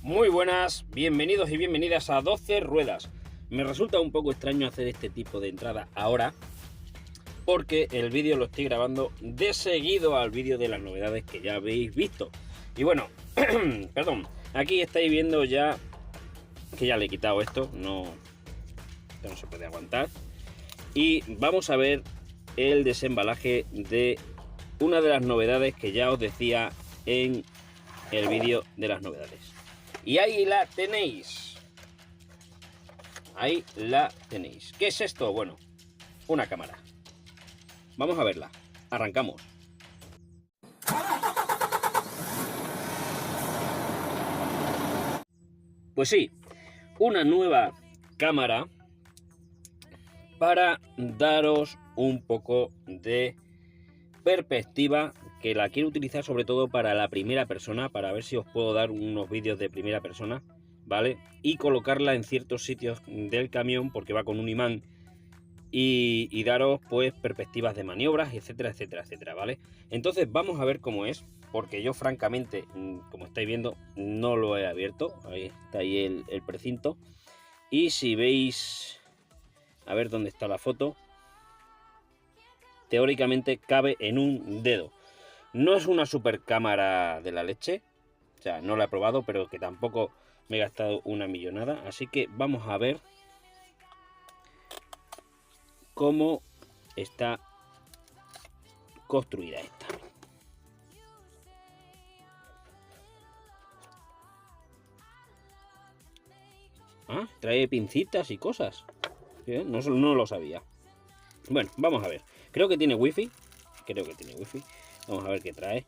Muy buenas, bienvenidos y bienvenidas a 12 ruedas. Me resulta un poco extraño hacer este tipo de entrada ahora, porque el vídeo lo estoy grabando de seguido al vídeo de las novedades que ya habéis visto. Y bueno, perdón, aquí estáis viendo ya que ya le he quitado esto no se puede aguantar. Y vamos a ver el desembalaje de una de las novedades que ya os decía en el vídeo de las novedades. Y ahí la tenéis. Ahí la tenéis. ¿Qué es esto? Bueno, una cámara. Vamos a verla. Arrancamos. Pues sí, una nueva cámara para daros un poco de perspectiva, que la quiero utilizar sobre todo para la primera persona, para ver si os puedo dar unos vídeos de primera persona, ¿vale? Y colocarla en ciertos sitios del camión porque va con un imán y daros pues perspectivas de maniobras, etcétera, etcétera, etcétera, ¿vale? Entonces vamos a ver cómo es, porque yo francamente, como estáis viendo, no lo he abierto. Ahí está ahí el precinto. Y si veis, a ver dónde está la foto, teóricamente cabe en un dedo. No es una super cámara de la leche, o sea, no la he probado, pero que tampoco me he gastado una millonada. Así que vamos a ver cómo está construida esta. Ah, trae pincitas y cosas. No lo sabía. Bueno, vamos a ver. Creo que tiene wifi. Vamos a ver qué trae.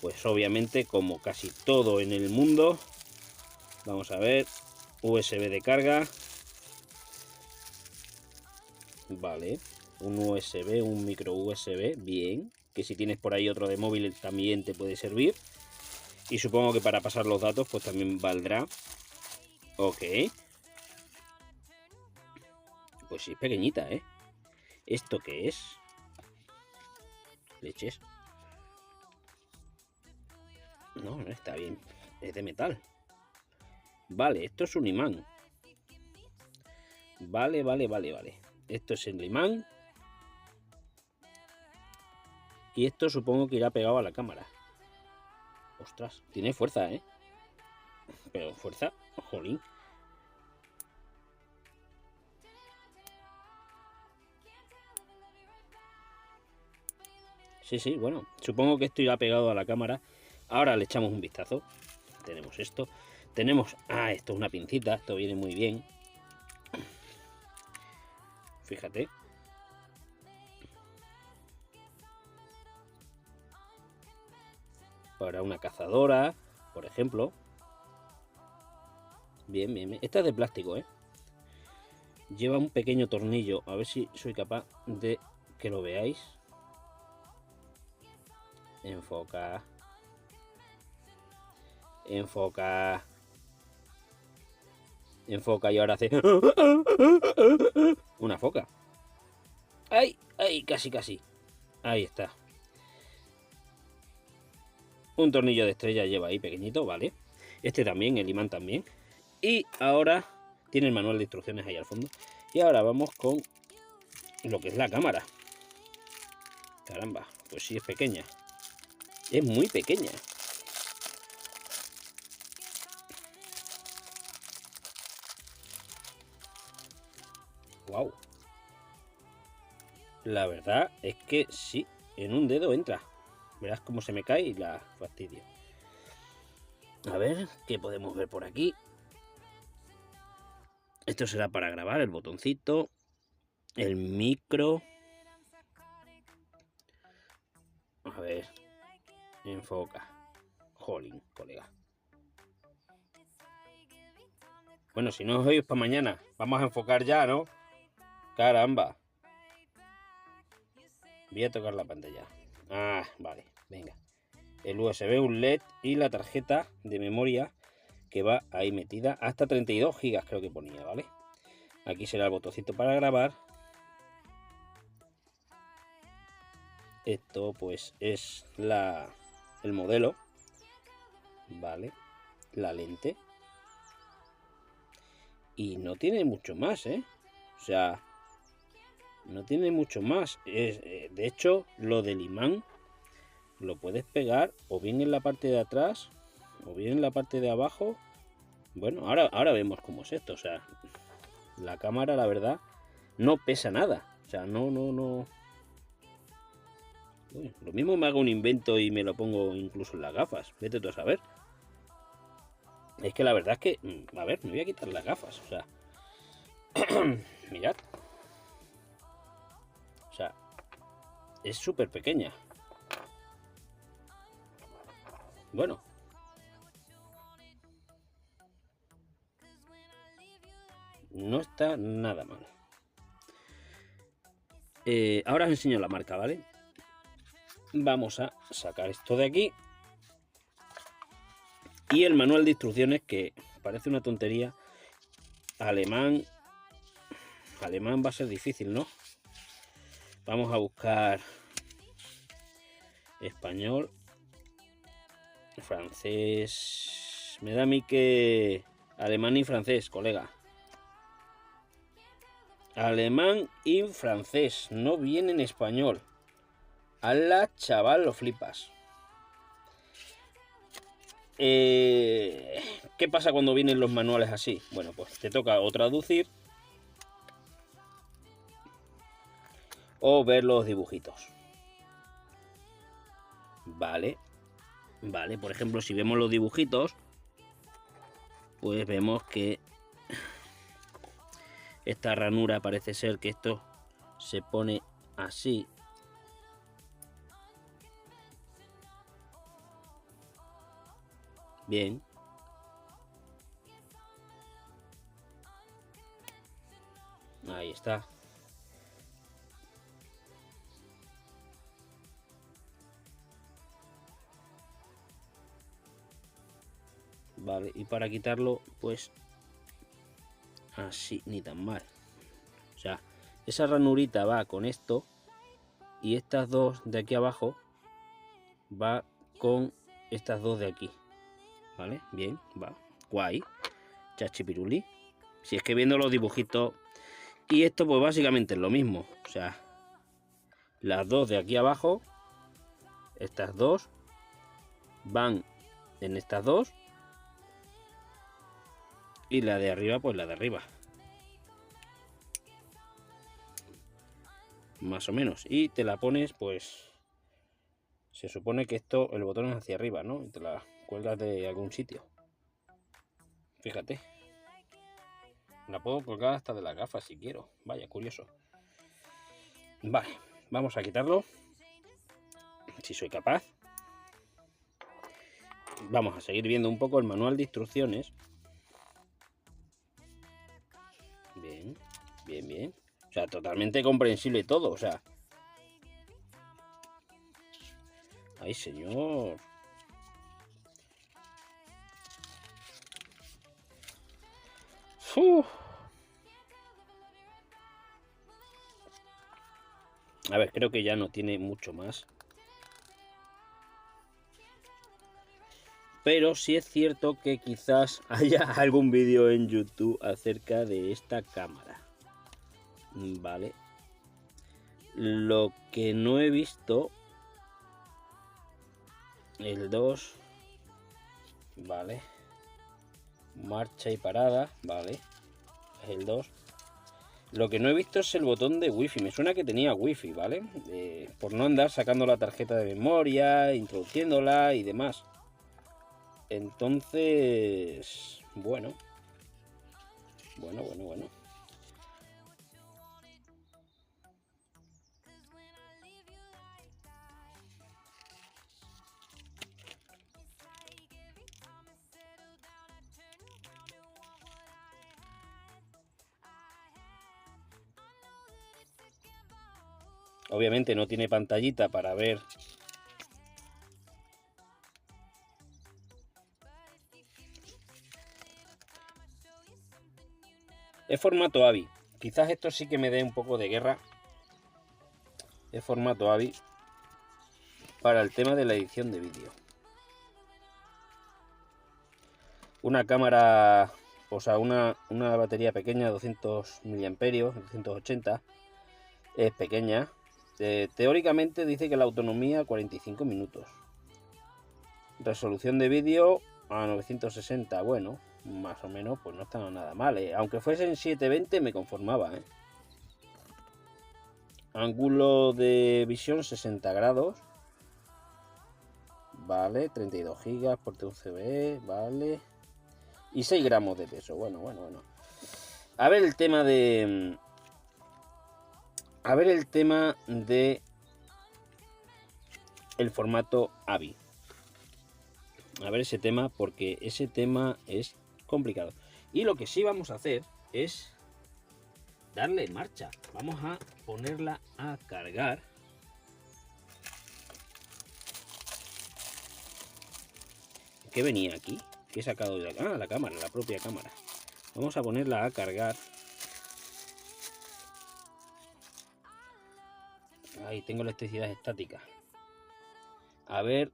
Pues obviamente, como casi todo en el mundo, vamos a ver. USB de carga. Vale. Un USB, un micro USB. Bien. Que si tienes por ahí otro de móvil también te puede servir. Y supongo que para pasar los datos pues también valdrá. Ok. Pues sí, es pequeñita, ¿eh? ¿Esto qué es? Leches. No, no está bien. Es de metal. Vale, esto es un imán. Vale. Esto es el imán. Y esto supongo que irá pegado a la cámara. Ostras, tiene fuerza, ¿eh? Pero fuerza, jolín. Sí, bueno, supongo que esto irá pegado a la cámara. Ahora le echamos un vistazo. Tenemos esto. Tenemos... Ah, esto es una pincita. Esto viene muy bien. Fíjate. Para una cazadora, por ejemplo. Bien. Esta es de plástico, ¿eh? Lleva un pequeño tornillo. A ver si soy capaz de que lo veáis. Enfoca. Enfoca y ahora hace... Una foca. ¡Ay! Casi. Ahí está. Un tornillo de estrella lleva ahí pequeñito, ¿vale? Este también, el imán también. Y ahora tiene el manual de instrucciones ahí al fondo. Y ahora vamos con lo que es la cámara. Caramba, pues sí es pequeña. Es muy pequeña. Wow. La verdad es que sí, en un dedo entra. Verás cómo se me cae y la fastidio. A ver, ¿qué podemos ver por aquí? Esto será para grabar, el botoncito. El micro. A ver. Enfoca. Jolín, colega. Bueno, si no os oís para mañana, vamos a enfocar ya, ¿no? Caramba. Voy a tocar la pantalla. Ah, vale, venga. El USB, un LED y la tarjeta de memoria que va ahí metida. Hasta 32 gigas creo que ponía, ¿vale? Aquí será el botoncito para grabar. Esto pues es el modelo. Vale. la lente. Y no tiene mucho más, ¿eh? O sea, no tiene mucho más. De hecho, lo del imán lo puedes pegar o bien en la parte de atrás o bien en la parte de abajo. Bueno, ahora vemos cómo es esto. O sea, la cámara, la verdad, no pesa nada. O sea, no. Uy, lo mismo me hago un invento y me lo pongo incluso en las gafas. Vete tú a saber. Es que la verdad es que, a ver, me voy a quitar las gafas. O sea, mirad. O sea, es súper pequeña. Bueno. No está nada mal. Ahora os enseño la marca, ¿vale? Vamos a sacar esto de aquí. Y el manual de instrucciones, que parece una tontería. Alemán va a ser difícil, ¿no? Vamos a buscar español, francés. Me da a mí que alemán y francés, colega. Alemán y francés, no viene en español. ¡Hala, chaval, lo flipas! ¿Qué pasa cuando vienen los manuales así? Bueno, pues te toca o traducir o ver los dibujitos. Vale, por ejemplo, si vemos los dibujitos, pues vemos que esta ranura parece ser que esto se pone así. Bien. Ahí está. Vale, y para quitarlo, pues así, ni tan mal. O sea, esa ranurita va con esto y estas dos de aquí abajo va con estas dos de aquí. Vale, bien, va, guay, chachipiruli. Si es que viendo los dibujitos, y esto pues básicamente es lo mismo. O sea, las dos de aquí abajo, estas dos van en estas dos y la de arriba pues la de arriba, más o menos. Y te la pones, pues se supone que esto, el botón es hacia arriba, ¿no? Y te la cuelgas de algún sitio. Fíjate, la puedo colgar hasta de las gafas si quiero. Vaya, curioso. Vale, vamos a quitarlo, si soy capaz. Vamos a seguir viendo un poco el manual de instrucciones. Bien, bien, bien. O sea, totalmente comprensible todo, o sea. ¡Ay, señor! ¡Uf! A ver, creo que ya no tiene mucho más. Pero sí es cierto que quizás haya algún vídeo en YouTube acerca de esta cámara. Vale. Lo que no he visto... El 2. Vale. Marcha y parada. Vale. Es el 2. Lo que no he visto es el botón de wifi. Me suena que tenía wifi, ¿vale? Por no andar sacando la tarjeta de memoria, introduciéndola y demás. Entonces, bueno. Obviamente no tiene pantallita para ver. Es formato AVI. Quizás esto sí que me dé un poco de guerra. Es formato AVI para el tema de la edición de vídeo. una cámara, o sea, una batería pequeña, 200 miliamperios, 280, es pequeña. Teóricamente dice que la autonomía 45 minutos. Resolución de vídeo a 960, bueno, más o menos, pues no está nada mal, ¿eh? Aunque fuesen 720 me conformaba, ¿eh? Ángulo de visión 60 grados. Vale, 32 gigas, porte USB, vale. Y 6 gramos de peso, bueno. A ver el tema de... el formato AVI. A ver ese tema, porque ese tema es complicado. Y lo que sí vamos a hacer es darle marcha. Vamos a ponerla a cargar. ¿Qué venía aquí? ¿Qué he sacado de la... la cámara, la propia cámara? Vamos a ponerla a cargar. Ahí tengo electricidad estática. A ver.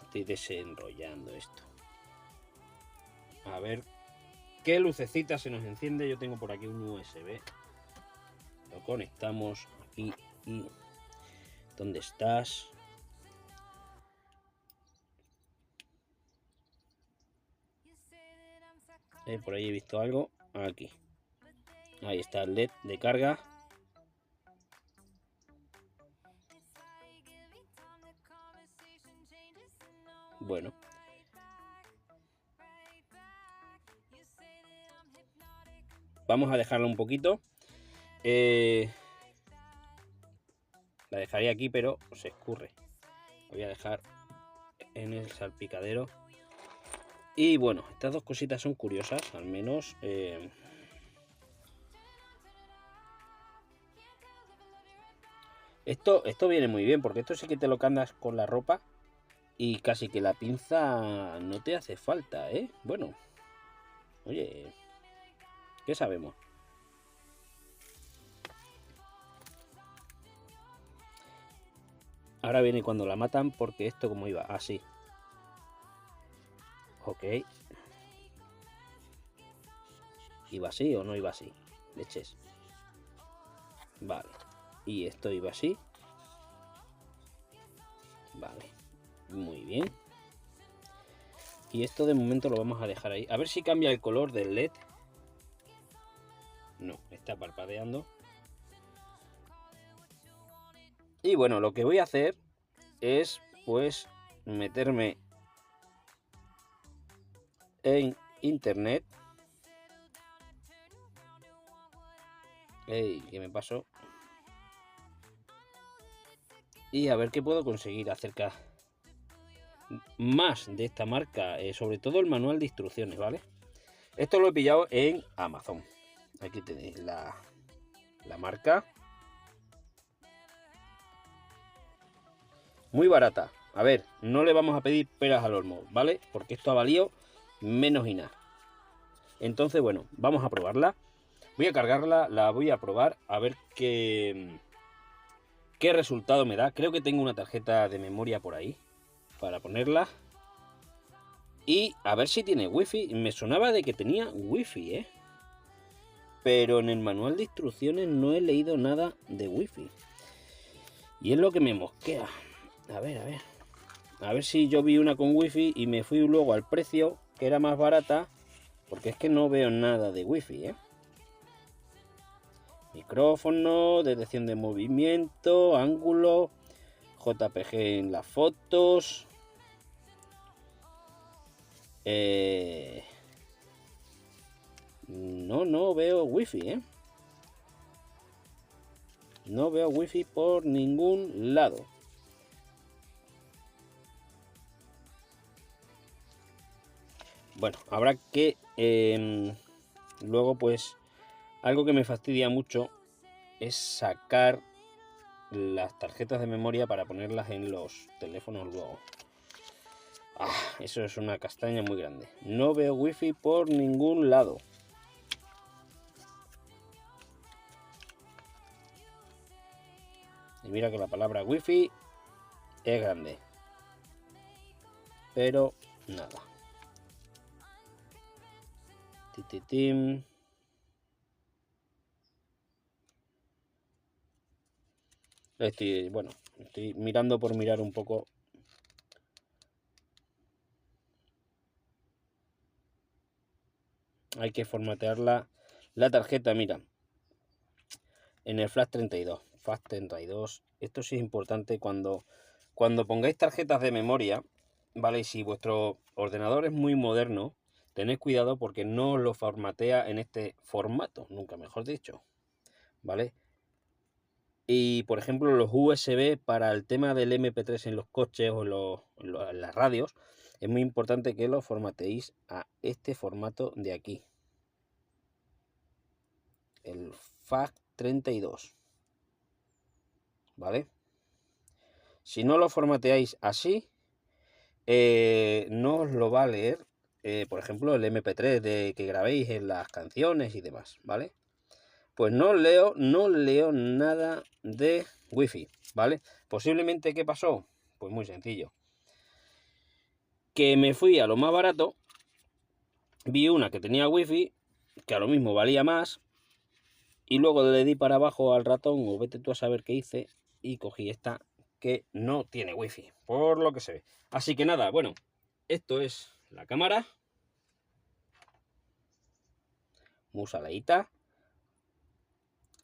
Estoy desenrollando esto. A ver qué lucecita se nos enciende. Yo tengo por aquí un USB. Lo conectamos aquí y... ¿Dónde estás? Por ahí he visto algo. Aquí. Ahí está el LED de carga. Bueno. Vamos a dejarla un poquito. La dejaré aquí, pero se escurre. Voy a dejar en el salpicadero. Y bueno, estas dos cositas son curiosas, al menos. Esto viene muy bien, porque esto sí que te lo cambias con la ropa y casi que la pinza no te hace falta, ¿eh? Bueno, oye, ¿qué sabemos? Ahora viene cuando la matan, porque esto como iba así. Ok. ¿Iba así o no iba así? Leches. Vale. Y esto iba así. Vale. Muy bien. Y esto de momento lo vamos a dejar ahí. A ver si cambia el color del LED. No, está parpadeando. Y bueno, lo que voy a hacer es pues meterme en internet. Ey, ¿qué me pasó? Y a ver qué puedo conseguir acerca más de esta marca, sobre todo el manual de instrucciones, ¿vale? Esto lo he pillado en Amazon. Aquí tenéis la marca. Muy barata. A ver, no le vamos a pedir peras al olmo, ¿vale? Porque esto ha valido menos y nada. Entonces, bueno, vamos a probarla. Voy a cargarla, la voy a probar a ver qué resultado me da. Creo que tengo una tarjeta de memoria por ahí para ponerla. Y a ver si tiene wifi. Me sonaba de que tenía wifi, ¿eh? Pero en el manual de instrucciones no he leído nada de wifi. Y es lo que me mosquea. A ver. A ver si yo vi una con wifi y me fui luego al precio, que era más barata. Porque es que no veo nada de wifi, ¿eh? Micrófono, detección de movimiento, ángulo, JPG en las fotos. No veo wifi, ¿eh? No veo wifi por ningún lado. Bueno, habrá que luego pues algo que me fastidia mucho es sacar las tarjetas de memoria para ponerlas en los teléfonos luego. Eso es una castaña muy grande. No veo wifi por ningún lado. Y mira que la palabra wifi es grande. pero nada. Tititín. Bueno, estoy mirando por mirar un poco. Hay que formatear la tarjeta, mira. En el Flash 32. Flash 32. Esto sí es importante cuando pongáis tarjetas de memoria, ¿vale? Y si vuestro ordenador es muy moderno, tened cuidado porque no lo formatea en este formato, nunca mejor dicho, ¿vale? Y por ejemplo los USB para el tema del MP3 en los coches o en las radios, es muy importante que lo formateéis a este formato de aquí. El FAT32, ¿vale? Si no lo formateáis así, no os lo va a leer, por ejemplo, el MP3 que grabéis en las canciones y demás, ¿vale? Pues no leo nada de Wi-Fi, ¿vale? Posiblemente, ¿qué pasó? Pues muy sencillo. Que me fui a lo más barato, vi una que tenía Wi-Fi, que a lo mismo valía más, y luego le di para abajo al ratón, o vete tú a saber qué hice, y cogí esta que no tiene Wi-Fi, por lo que se ve. Así que nada, bueno, esto es la cámara. Muy saladita.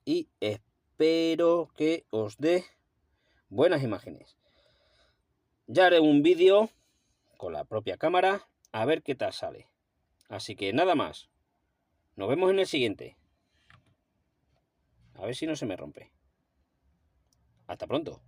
Y espero que os dé buenas imágenes. Ya haré un vídeo con la propia cámara a ver qué tal sale. Así que nada más. Nos vemos en el siguiente. A ver si no se me rompe. Hasta pronto.